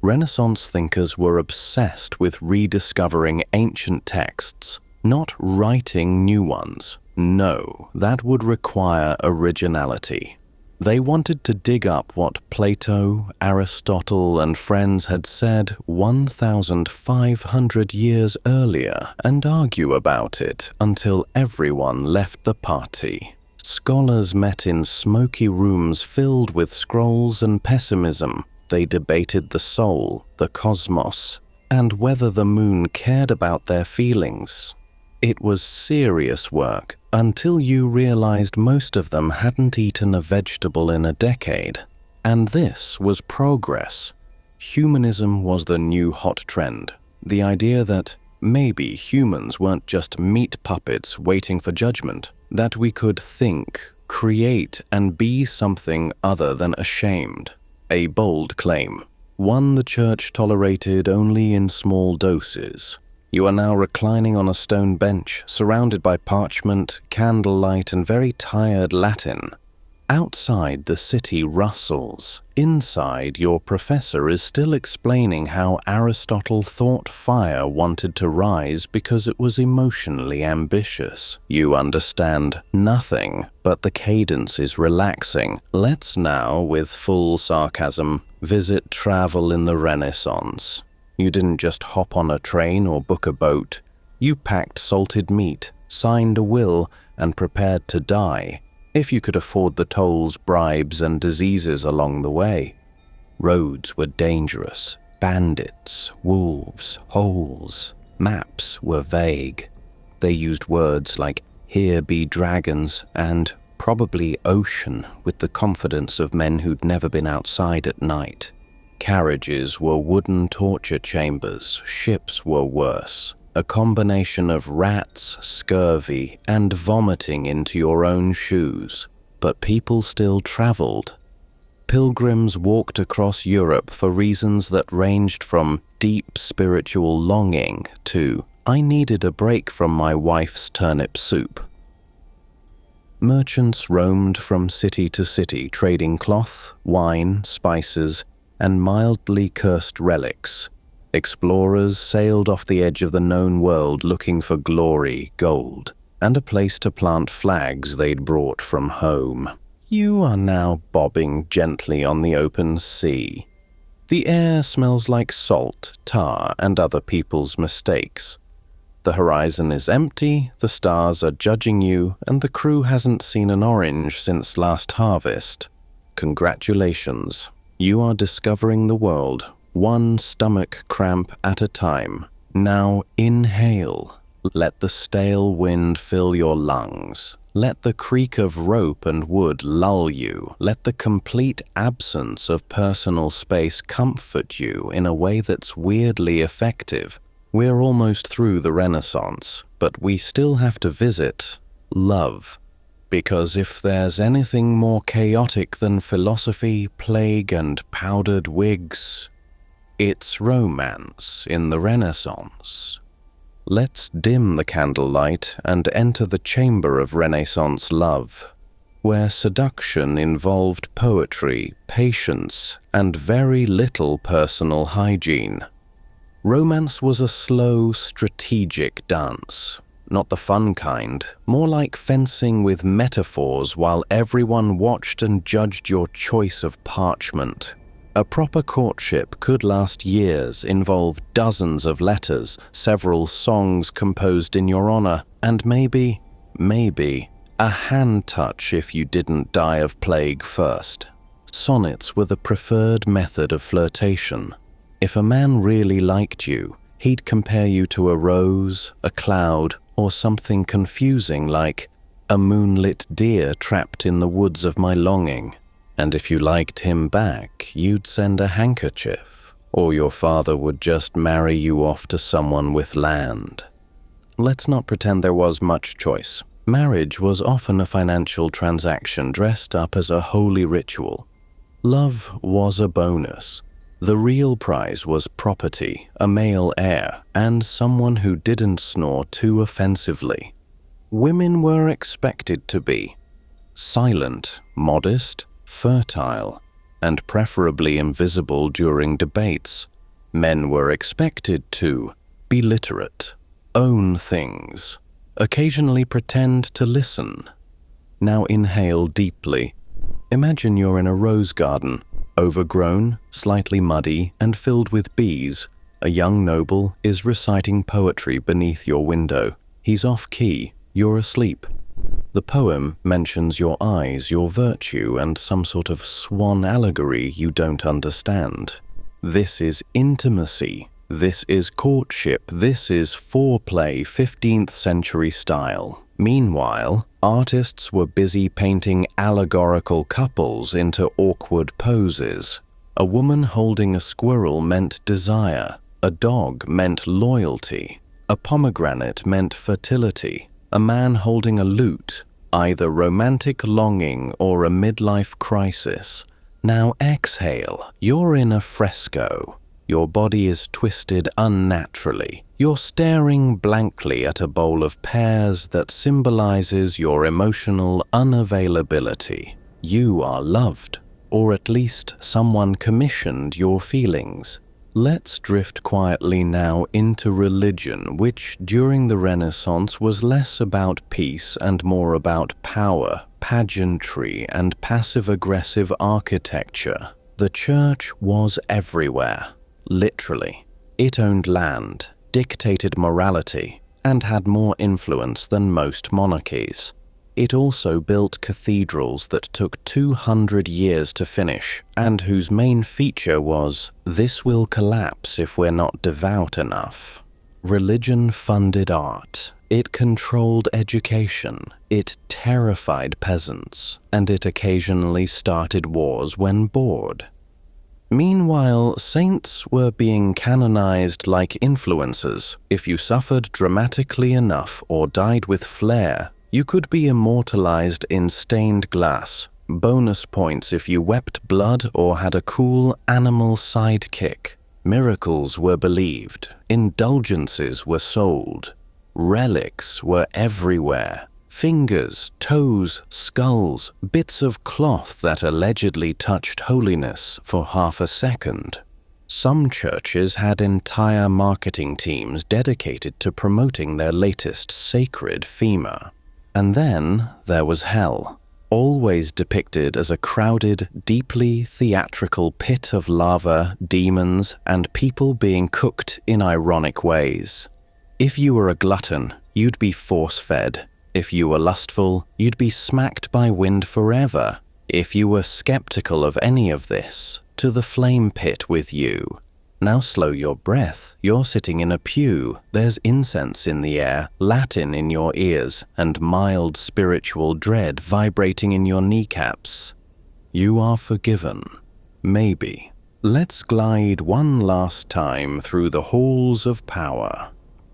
Renaissance thinkers were obsessed with rediscovering ancient texts, not writing new ones. No, that would require originality. They wanted to dig up what Plato, Aristotle, and friends had said 1,500 years earlier and argue about it until everyone left the party. Scholars met in smoky rooms filled with scrolls and pessimism. They debated the soul, the cosmos, and whether the moon cared about their feelings. It was serious work until you realized most of them hadn't eaten a vegetable in a decade. And this was progress. Humanism was the new hot trend. The idea that maybe humans weren't just meat puppets waiting for judgment, that we could think, create, and be something other than ashamed. A bold claim, one the church tolerated only in small doses. You are now reclining on a stone bench, surrounded by parchment, candlelight, and very tired Latin. Outside, the city rustles. Inside, your professor is still explaining how Aristotle thought fire wanted to rise because it was emotionally ambitious. You understand nothing, but the cadence is relaxing. Let's now, with full sarcasm, visit travel in the Renaissance. You didn't just hop on a train or book a boat. You packed salted meat, signed a will, and prepared to die, if you could afford the tolls, bribes, and diseases along the way. Roads were dangerous. Bandits, wolves, holes. Maps were vague. They used words like "here be dragons" and probably ocean with the confidence of men who'd never been outside at night. Carriages were wooden torture chambers. Ships were worse. A combination of rats, scurvy, and vomiting into your own shoes. But people still traveled. Pilgrims walked across Europe for reasons that ranged from deep spiritual longing to, "I needed a break from my wife's turnip soup." Merchants roamed from city to city, trading cloth, wine, spices, and mildly cursed relics. Explorers sailed off the edge of the known world looking for glory, gold, and a place to plant flags they'd brought from home. You are now bobbing gently on the open sea. The air smells like salt, tar, and other people's mistakes. The horizon is empty, the stars are judging you, and the crew hasn't seen an orange since last harvest. Congratulations, you are discovering the world, one stomach cramp at a time. Now inhale. Let the stale wind fill your lungs. Let the creak of rope and wood lull you. Let the complete absence of personal space comfort you in a way that's weirdly effective. We're almost through the Renaissance, but we still have to visit love. Because if there's anything more chaotic than philosophy, plague, and powdered wigs, it's romance in the Renaissance. Let's dim the candlelight and enter the chamber of Renaissance love, where seduction involved poetry, patience, and very little personal hygiene. Romance was a slow, strategic dance. Not the fun kind, more like fencing with metaphors while everyone watched and judged your choice of parchment. A proper courtship could last years, involve dozens of letters, several songs composed in your honor, and maybe, a hand touch if you didn't die of plague first. Sonnets were the preferred method of flirtation. If a man really liked you, he'd compare you to a rose, a cloud, or something confusing like a moonlit deer trapped in the woods of my longing. And if you liked him back, you'd send a handkerchief, or your father would just marry you off to someone with land. Let's not pretend there was much choice. Marriage was often a financial transaction dressed up as a holy ritual. Love was a bonus. The real prize was property, a male heir, and someone who didn't snore too offensively. Women were expected to be silent, modest, fertile, and preferably invisible during debates. Men were expected to be literate, own things, occasionally pretend to listen. Now inhale deeply. Imagine you're in a rose garden, overgrown, slightly muddy, and filled with bees. A young noble is reciting poetry beneath your window. He's off-key, you're asleep. The poem mentions your eyes, your virtue, and some sort of swan allegory you don't understand. This is intimacy. This is courtship. This is foreplay, 15th century style. Meanwhile, artists were busy painting allegorical couples into awkward poses. A woman holding a squirrel meant desire. A dog meant loyalty. A pomegranate meant fertility. A man holding a lute, either romantic longing or a midlife crisis. Now exhale, you're in a fresco. Your body is twisted unnaturally. You're staring blankly at a bowl of pears that symbolizes your emotional unavailability. You are loved, or at least someone commissioned your feelings. Let's drift quietly now into religion, which during the Renaissance was less about peace and more about power, pageantry, and passive-aggressive architecture. The church was everywhere, literally. It owned land, dictated morality, and had more influence than most monarchies. It also built cathedrals that took 200 years to finish, and whose main feature was, "This will collapse if we're not devout enough." Religion funded art. It controlled education. It terrified peasants, and it occasionally started wars when bored. Meanwhile, saints were being canonized like influencers. If you suffered dramatically enough or died with flair, you could be immortalized in stained glass. Bonus points if you wept blood or had a cool animal sidekick. Miracles were believed. Indulgences were sold. Relics were everywhere. Fingers, toes, skulls, bits of cloth that allegedly touched holiness for half a second. Some churches had entire marketing teams dedicated to promoting their latest sacred femur. And then there was hell, always depicted as a crowded, deeply theatrical pit of lava, demons, and people being cooked in ironic ways. If you were a glutton, you'd be force-fed. If you were lustful, you'd be smacked by wind forever. If you were skeptical of any of this, to the flame pit with you. Now slow your breath. You're sitting in a pew. There's incense in the air, Latin in your ears, and mild spiritual dread vibrating in your kneecaps. You are forgiven. Maybe. Let's glide one last time through the halls of power.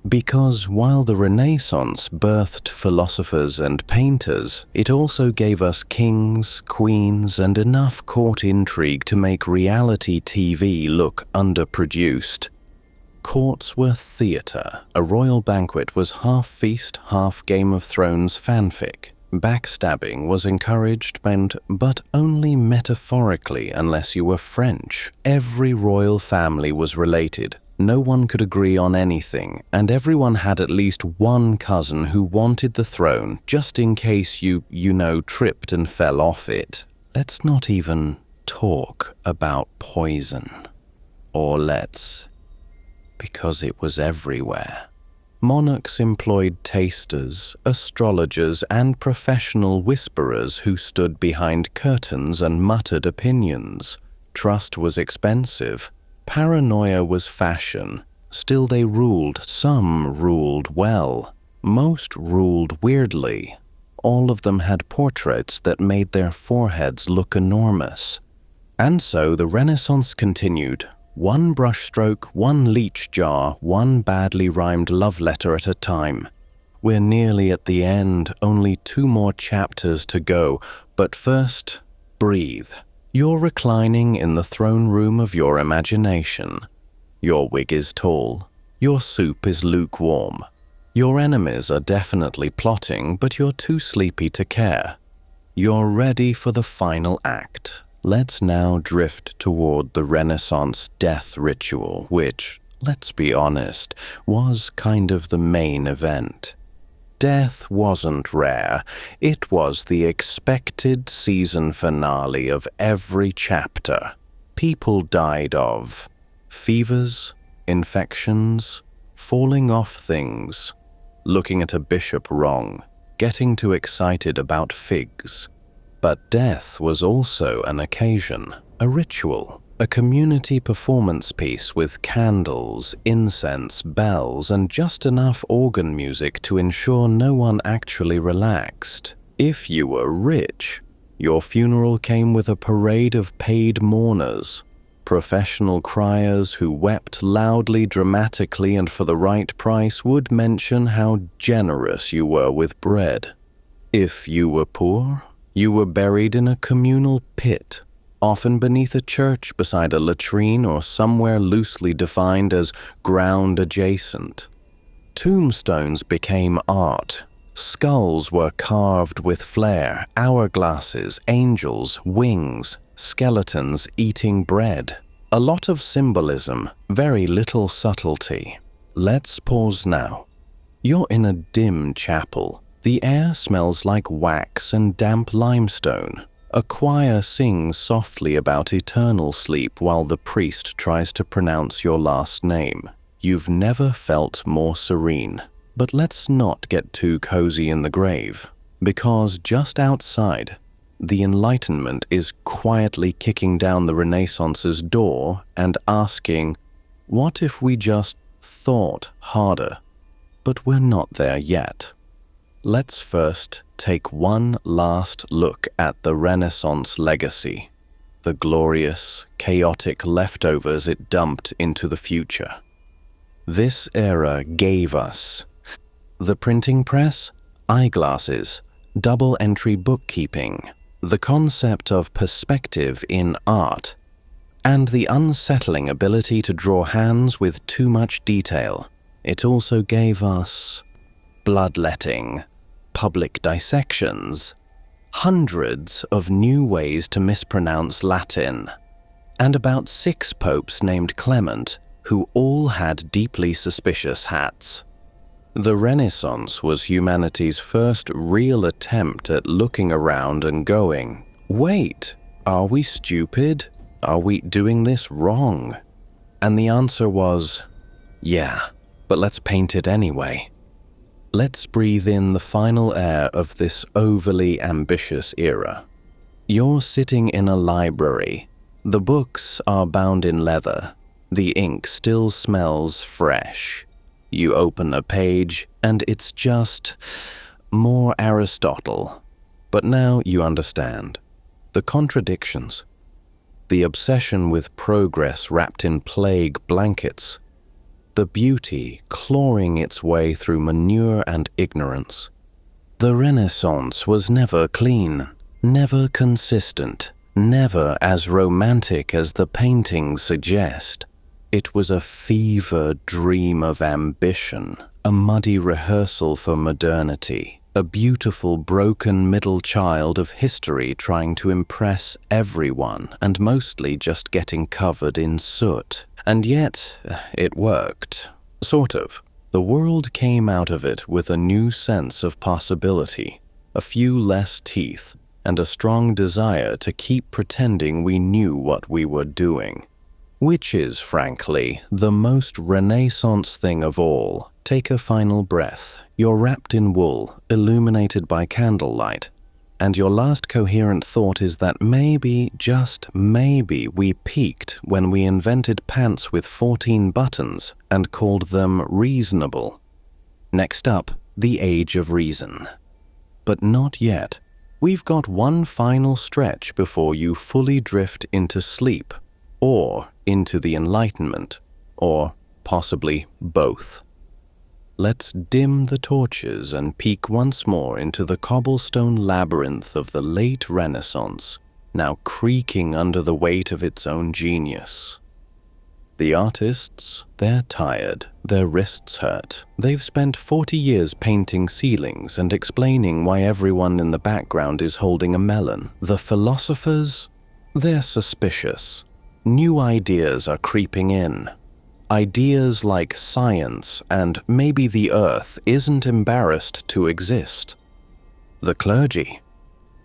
Because while the Renaissance birthed philosophers and painters, it also gave us kings, queens, and enough court intrigue to make reality TV look underproduced. Courts were theatre. A royal banquet was half feast, half Game of Thrones fanfic. Backstabbing was encouraged, but only metaphorically unless you were French. Every royal family was related. No one could agree on anything, and everyone had at least one cousin who wanted the throne, just in case you tripped and fell off it. Let's not even talk about poison. Or because it was everywhere. Monarchs employed tasters, astrologers, and professional whisperers who stood behind curtains and muttered opinions. Trust was expensive. Paranoia was fashion. Still they ruled. Some ruled well. Most ruled weirdly. All of them had portraits that made their foreheads look enormous. And so the Renaissance continued. One brushstroke, one leech jar, one badly rhymed love letter at a time. We're nearly at the end, only 2 more chapters to go. But first, breathe. You're reclining in the throne room of your imagination. Your wig is tall. Your soup is lukewarm. Your enemies are definitely plotting, but you're too sleepy to care. You're ready for the final act. Let's now drift toward the Renaissance death ritual, which, let's be honest, was kind of the main event. Death wasn't rare. It was the expected season finale of every chapter. People died of fevers, infections, falling off things, looking at a bishop wrong, getting too excited about figs. But death was also an occasion, a ritual, a community performance piece with candles, incense, bells, and just enough organ music to ensure no one actually relaxed. If you were rich, your funeral came with a parade of paid mourners. Professional criers who wept loudly, dramatically, and for the right price would mention how generous you were with bread. If you were poor, you were buried in a communal pit, often beneath a church beside a latrine or somewhere loosely defined as ground adjacent. Tombstones became art. Skulls were carved with flair, hourglasses, angels, wings, skeletons eating bread. A lot of symbolism, very little subtlety. Let's pause now. You're in a dim chapel. The air smells like wax and damp limestone. A choir sings softly about eternal sleep while the priest tries to pronounce your last name. You've never felt more serene. But let's not get too cozy in the grave, because just outside, the Enlightenment is quietly kicking down the Renaissance's door and asking, what if we just thought harder? But we're not there yet. Let's first take one last look at the Renaissance legacy, the glorious, chaotic leftovers it dumped into the future. This era gave us the printing press, eyeglasses, double-entry bookkeeping, the concept of perspective in art, and the unsettling ability to draw hands with too much detail. It also gave us bloodletting, public dissections, hundreds of new ways to mispronounce Latin, and about 6 popes named Clement who all had deeply suspicious hats. The Renaissance was humanity's first real attempt at looking around and going, wait, are we stupid? Are we doing this wrong? And the answer was, yeah, but let's paint it anyway. Let's breathe in the final air of this overly ambitious era. You're sitting in a library. The books are bound in leather. The ink still smells fresh. You open a page, and it's just more Aristotle. But now you understand. The contradictions. The obsession with progress wrapped in plague blankets. The beauty clawing its way through manure and ignorance. The Renaissance was never clean, never consistent, never as romantic as the paintings suggest. It was a fever dream of ambition, a muddy rehearsal for modernity, a beautiful broken middle child of history trying to impress everyone and mostly just getting covered in soot. And yet, it worked. Sort of. The world came out of it with a new sense of possibility, a few less teeth, and a strong desire to keep pretending we knew what we were doing. Which is, frankly, the most Renaissance thing of all. Take a final breath. You're wrapped in wool, illuminated by candlelight, and your last coherent thought is that maybe, just maybe, we peaked when we invented pants with 14 buttons and called them reasonable. Next up, the age of reason. But not yet. We've got one final stretch before you fully drift into sleep, or into the Enlightenment, or possibly both. Let's dim the torches and peek once more into the cobblestone labyrinth of the late Renaissance, now creaking under the weight of its own genius. The artists, they're tired, their wrists hurt. They've spent 40 years painting ceilings and explaining why everyone in the background is holding a melon. The philosophers, they're suspicious. New ideas are creeping in. Ideas like science and maybe the earth isn't embarrassed to exist. The clergy,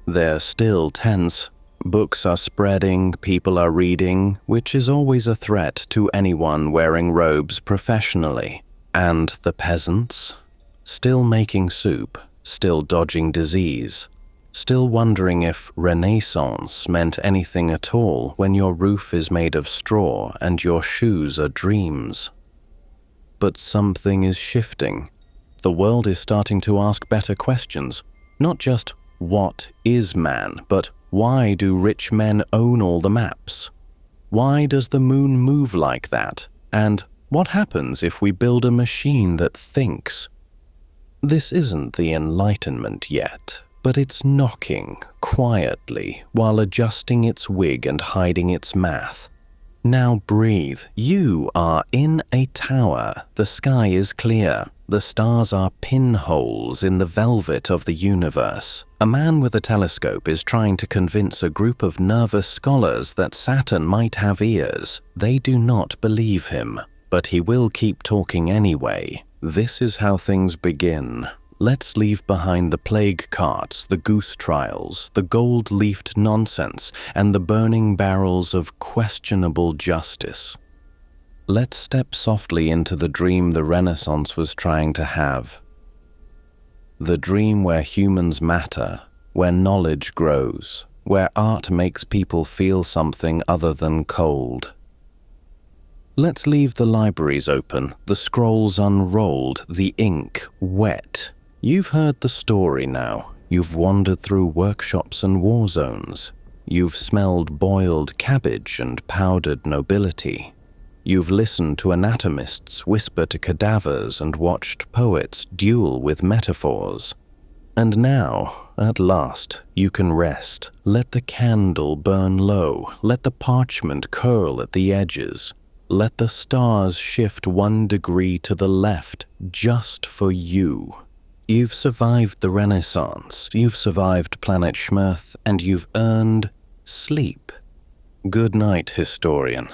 they're still tense. Books are spreading, people are reading, which is always a threat to anyone wearing robes professionally. And the peasants, still making soup, still dodging disease. Still wondering if Renaissance meant anything at all when your roof is made of straw and your shoes are dreams. But something is shifting. The world is starting to ask better questions. Not just what is man, but why do rich men own all the maps? Why does the moon move like that? And what happens if we build a machine that thinks? This isn't the Enlightenment yet, but it's knocking quietly while adjusting its wig and hiding its math. Now breathe. You are in a tower. The sky is clear. The stars are pinholes in the velvet of the universe. A man with a telescope is trying to convince a group of nervous scholars that Saturn might have ears. They do not believe him, but he will keep talking anyway. This is how things begin. Let's leave behind the plague carts, the goose trials, the gold-leafed nonsense, and the burning barrels of questionable justice. Let's step softly into the dream the Renaissance was trying to have. The dream where humans matter, where knowledge grows, where art makes people feel something other than cold. Let's leave the libraries open, the scrolls unrolled, the ink wet. You've heard the story now. You've wandered through workshops and war zones. You've smelled boiled cabbage and powdered nobility. You've listened to anatomists whisper to cadavers and watched poets duel with metaphors. And now, at last, you can rest. Let the candle burn low. Let the parchment curl at the edges. Let the stars shift 1 degree to the left, just for you. You've survived the Renaissance, you've survived planet Schmirth, and you've earned sleep. Good night, historian.